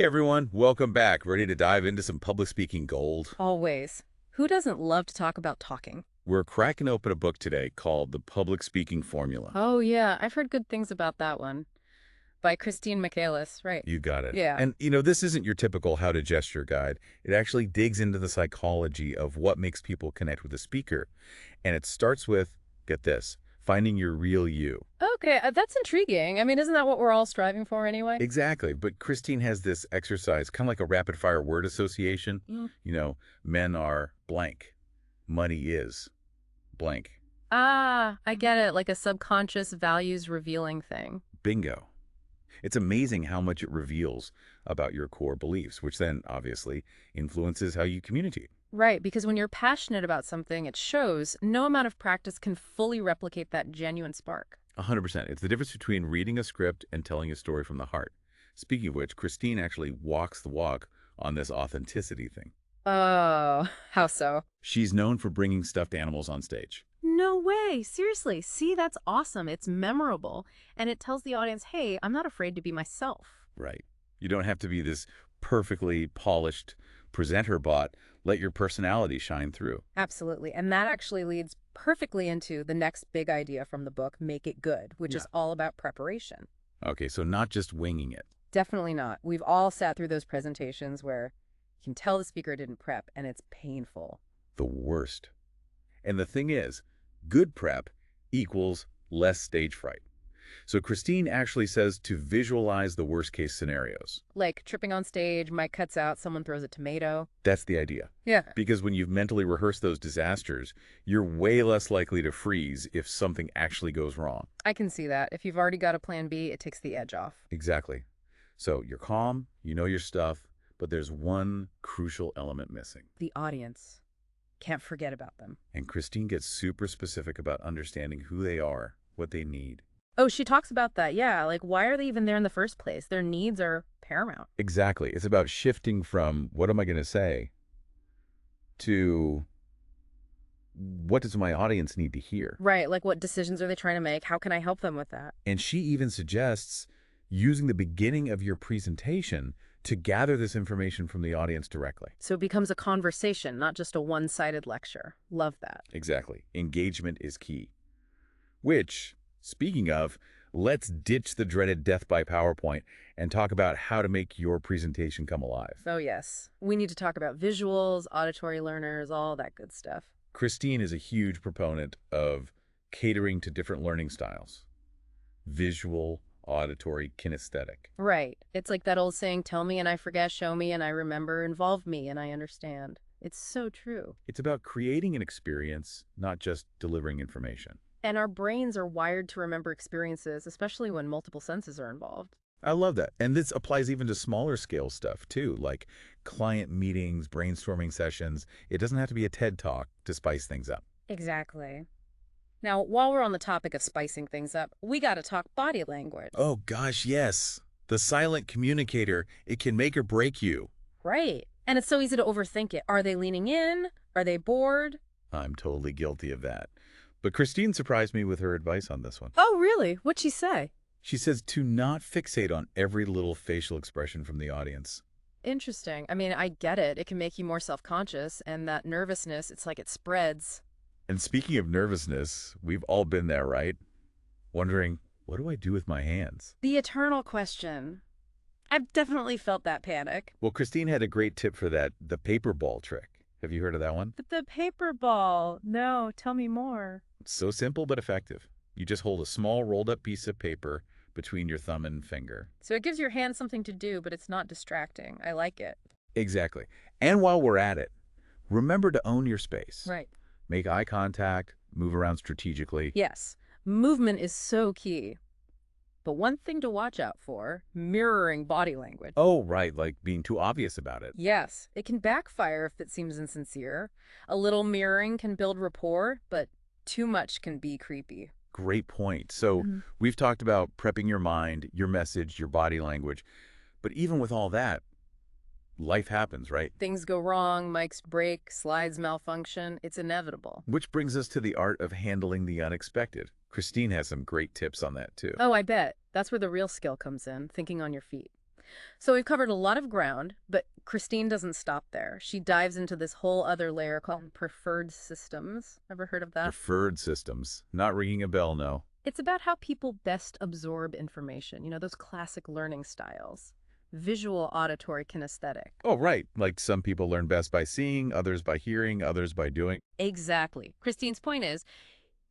Hey everyone, welcome back. Ready to dive into some public speaking gold? Always. Who doesn't love to talk about talking? We're cracking open a book today called The Public Speaking Formula. Oh, yeah, I've heard good things about that one. By Christine Michaelis, right. You got it. Yeah. And this isn't your typical how to gesture guide. It actually digs into the psychology of what makes people connect with a speaker. And it starts with, get this, finding your real you. Okay, that's intriguing. I mean, isn't that what we're all striving for anyway? Exactly. But Christine has this exercise, kind of like a rapid fire word association. Mm. Men are blank. Money is blank. Ah, I get it, like a subconscious values revealing thing. Bingo. It's amazing how much it reveals about your core beliefs, which then obviously influences how you communicate. Right, because when you're passionate about something, it shows. No amount of practice can fully replicate that genuine spark. 100%. It's the difference between reading a script and telling a story from the heart. Speaking of which, Christine actually walks the walk on this authenticity thing. Oh, how so? She's known for bringing stuffed animals on stage. No way. Seriously. See, that's awesome. It's memorable. And it tells the audience, hey, I'm not afraid to be myself. Right. You don't have to be this perfectly polished presenter bot. Let your personality shine through. Absolutely. And that actually leads perfectly into the next big idea from the book, Make It Good, which is all about preparation. Okay, so not just winging it. Definitely not. We've all sat through those presentations where you can tell the speaker didn't prep, and it's painful. The worst. And the thing is, good prep equals less stage fright. So Christine actually says to visualize the worst case scenarios. Like tripping on stage, mic cuts out, someone throws a tomato. That's the idea. Yeah. Because when you've mentally rehearsed those disasters, you're way less likely to freeze if something actually goes wrong. I can see that. If you've already got a plan B, it takes the edge off. Exactly. So you're calm, you know your stuff, but there's one crucial element missing. The audience. Can't forget about them. And Christine gets super specific about understanding who they are, what they need. Oh, she talks about that. Yeah, like why are they even there in the first place? Their needs are paramount. Exactly. It's about shifting from what am I going to say to what does my audience need to hear? Right, like what decisions are they trying to make? How can I help them with that? And she even suggests using the beginning of your presentation to gather this information from the audience directly. So it becomes a conversation, not just a one-sided lecture. Love that. Exactly. Engagement is key. Which, speaking of, let's ditch the dreaded death by PowerPoint and talk about how to make your presentation come alive. Oh, yes. We need to talk about visuals, auditory learners, all that good stuff. Christine is a huge proponent of catering to different learning styles. Visual, auditory, kinesthetic. Right. It's like that old saying, tell me and I forget, show me and I remember, involve me and I understand. It's so true. It's about creating an experience, not just delivering information. And our brains are wired to remember experiences, especially when multiple senses are involved. I love that. And this applies even to smaller scale stuff too, like client meetings, brainstorming sessions. It doesn't have to be a TED Talk to spice things up. Exactly. Now, while we're on the topic of spicing things up, we got to talk body language. Oh gosh, yes. The silent communicator, it can make or break you. Right. And it's so easy to overthink it. Are they leaning in? Are they bored? I'm totally guilty of that. But Christine surprised me with her advice on this one. Oh, really? What'd she say? She says to not fixate on every little facial expression from the audience. Interesting. I mean, I get it. It can make you more self-conscious, and that nervousness, it's like it spreads. And speaking of nervousness, we've all been there, right? Wondering, what do I do with my hands? The eternal question. I've definitely felt that panic. Well, Christine had a great tip for that, the paper ball trick. Have you heard of that one? But the paper ball. No, tell me more. It's so simple but effective. You just hold a small rolled up piece of paper between your thumb and finger. So it gives your hand something to do, but it's not distracting. I like it. Exactly. And while we're at it, remember to own your space. Right. Make eye contact, move around strategically. Yes, movement is so key. But one thing to watch out for, mirroring body language. Oh, right, like being too obvious about it. Yes, it can backfire if it seems insincere. A little mirroring can build rapport, but too much can be creepy. Great point. So we've talked about prepping your mind, your message, your body language. But even with all that, life happens, right? Things go wrong, mics break, slides malfunction. It's inevitable. Which brings us to the art of handling the unexpected. Christine has some great tips on that too. Oh, I bet. That's where the real skill comes in, thinking on your feet. So we've covered a lot of ground, but Christine doesn't stop there. She dives into this whole other layer called preferred systems. Ever heard of that? Preferred systems. Not ringing a bell, no. It's about how people best absorb information, those classic learning styles. Visual, auditory, kinesthetic. Oh, right. Like some people learn best by seeing, others by hearing, others by doing. Exactly. Christine's point is,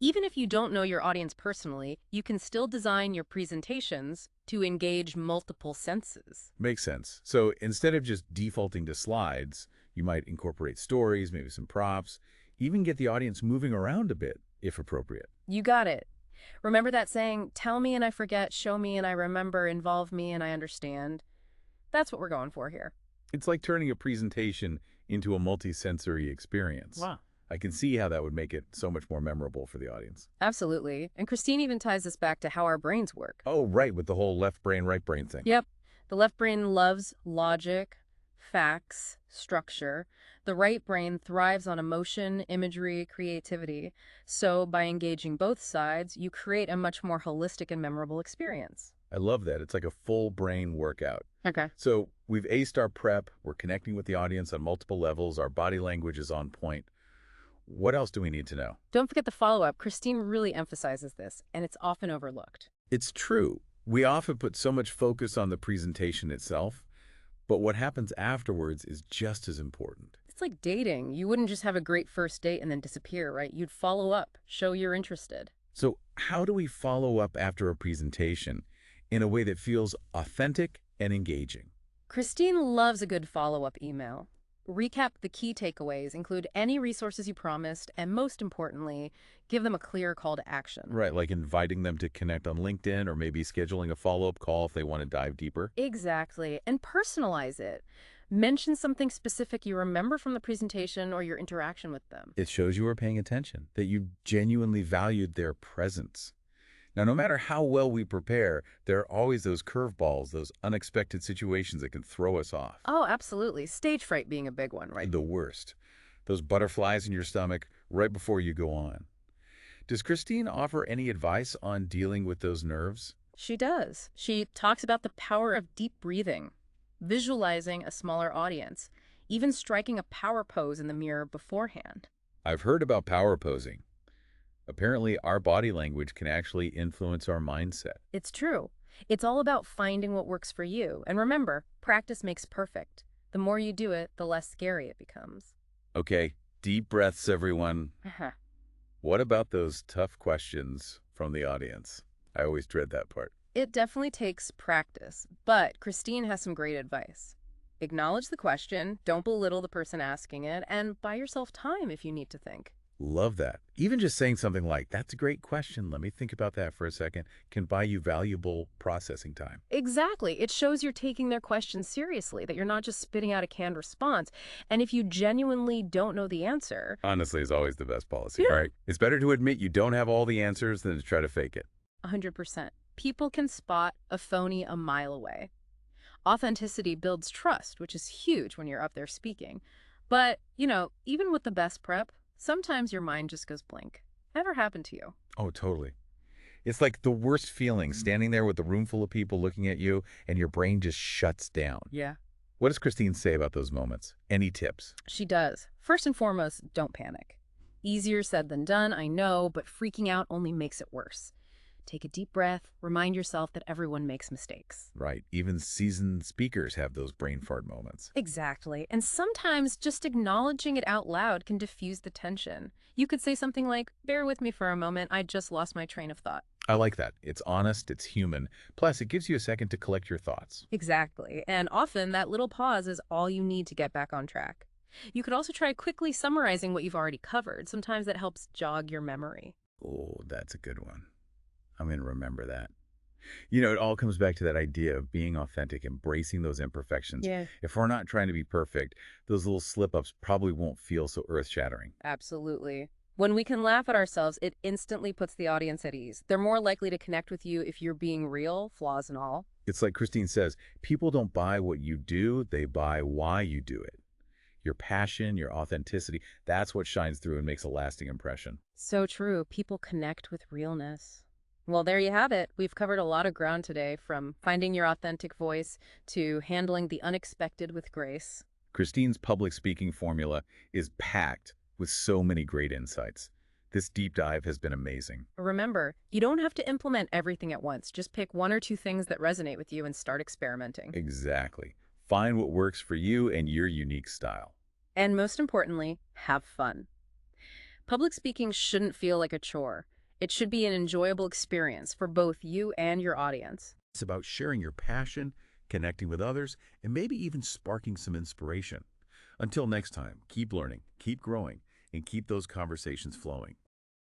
even if you don't know your audience personally, you can still design your presentations to engage multiple senses. Makes sense. So instead of just defaulting to slides, you might incorporate stories, maybe some props, even get the audience moving around a bit, if appropriate. You got it. Remember that saying, tell me and I forget, show me and I remember, involve me and I understand? That's what we're going for here. It's like turning a presentation into a multi-sensory experience. Wow. I can see how that would make it so much more memorable for the audience. Absolutely. And Christine even ties this back to how our brains work. Oh, right, with the whole left brain, right brain thing. Yep. The left brain loves logic, facts, structure. The right brain thrives on emotion, imagery, creativity. So by engaging both sides, you create a much more holistic and memorable experience. I love that. It's like a full brain workout. Okay. So we've aced our prep. We're connecting with the audience on multiple levels. Our body language is on point. What else do we need to know? Don't forget the follow-up. Christine really emphasizes this, and it's often overlooked. It's true. We often put so much focus on the presentation itself, but what happens afterwards is just as important. It's like dating. You wouldn't just have a great first date and then disappear, right? You'd follow up, show you're interested. So how do we follow up after a presentation in a way that feels authentic and engaging? Christine loves a good follow-up email. Recap the key takeaways, include any resources you promised, and most importantly, give them a clear call to action. Right, like inviting them to connect on LinkedIn or maybe scheduling a follow-up call if they want to dive deeper. Exactly. And personalize it. Mention something specific you remember from the presentation or your interaction with them. It shows you were paying attention, that you genuinely valued their presence. Now, no matter how well we prepare, there are always those curveballs, those unexpected situations that can throw us off. Oh, absolutely. Stage fright being a big one, right? The worst. Those butterflies in your stomach right before you go on. Does Christine offer any advice on dealing with those nerves? She does. She talks about the power of deep breathing, visualizing a smaller audience, even striking a power pose in the mirror beforehand. I've heard about power posing. Apparently, our body language can actually influence our mindset. It's true. It's all about finding what works for you. And remember, practice makes perfect. The more you do it, the less scary it becomes. Okay, deep breaths, everyone. Uh-huh. What about those tough questions from the audience? I always dread that part. It definitely takes practice, but Christine has some great advice. Acknowledge the question, don't belittle the person asking it, and buy yourself time if you need to think. Love that. Even just saying something like, that's a great question, let me think about that for a second, can buy you valuable processing time. Exactly. It shows you're taking their question seriously, that you're not just spitting out a canned response. And if you genuinely don't know the answer, Honestly, is always the best policy. Yeah. All right. It's better to admit you don't have all the answers than to try to fake it. 100%. People can spot a phony a mile away. Authenticity builds trust, which is huge when you're up there speaking. But, even with the best prep, sometimes your mind just goes blank. Ever happened to you? Oh, totally. It's like the worst feeling, standing there with a room full of people looking at you and your brain just shuts down. Yeah. What does Christine say about those moments? Any tips? She does. First and foremost, don't panic. Easier said than done, I know, but freaking out only makes it worse. Take a deep breath, remind yourself that everyone makes mistakes. Right. Even seasoned speakers have those brain fart moments. Exactly. And sometimes just acknowledging it out loud can diffuse the tension. You could say something like, bear with me for a moment, I just lost my train of thought. I like that. It's honest, it's human. Plus, it gives you a second to collect your thoughts. Exactly. And often that little pause is all you need to get back on track. You could also try quickly summarizing what you've already covered. Sometimes that helps jog your memory. Oh, that's a good one. I'm going to remember that. It all comes back to that idea of being authentic, embracing those imperfections. Yeah. If we're not trying to be perfect, those little slip-ups probably won't feel so earth-shattering. Absolutely. When we can laugh at ourselves, it instantly puts the audience at ease. They're more likely to connect with you if you're being real, flaws and all. It's like Christine says, people don't buy what you do, they buy why you do it. Your passion, your authenticity, that's what shines through and makes a lasting impression. So true. People connect with realness. Well, there you have it. We've covered a lot of ground today, from finding your authentic voice to handling the unexpected with grace. Christine's public speaking formula is packed with so many great insights. This deep dive has been amazing. Remember, you don't have to implement everything at once. Just pick one or two things that resonate with you and start experimenting. Exactly. Find what works for you and your unique style. And most importantly, have fun. Public speaking shouldn't feel like a chore. It should be an enjoyable experience for both you and your audience. It's about sharing your passion, connecting with others, and maybe even sparking some inspiration. Until next time, keep learning, keep growing, and keep those conversations flowing.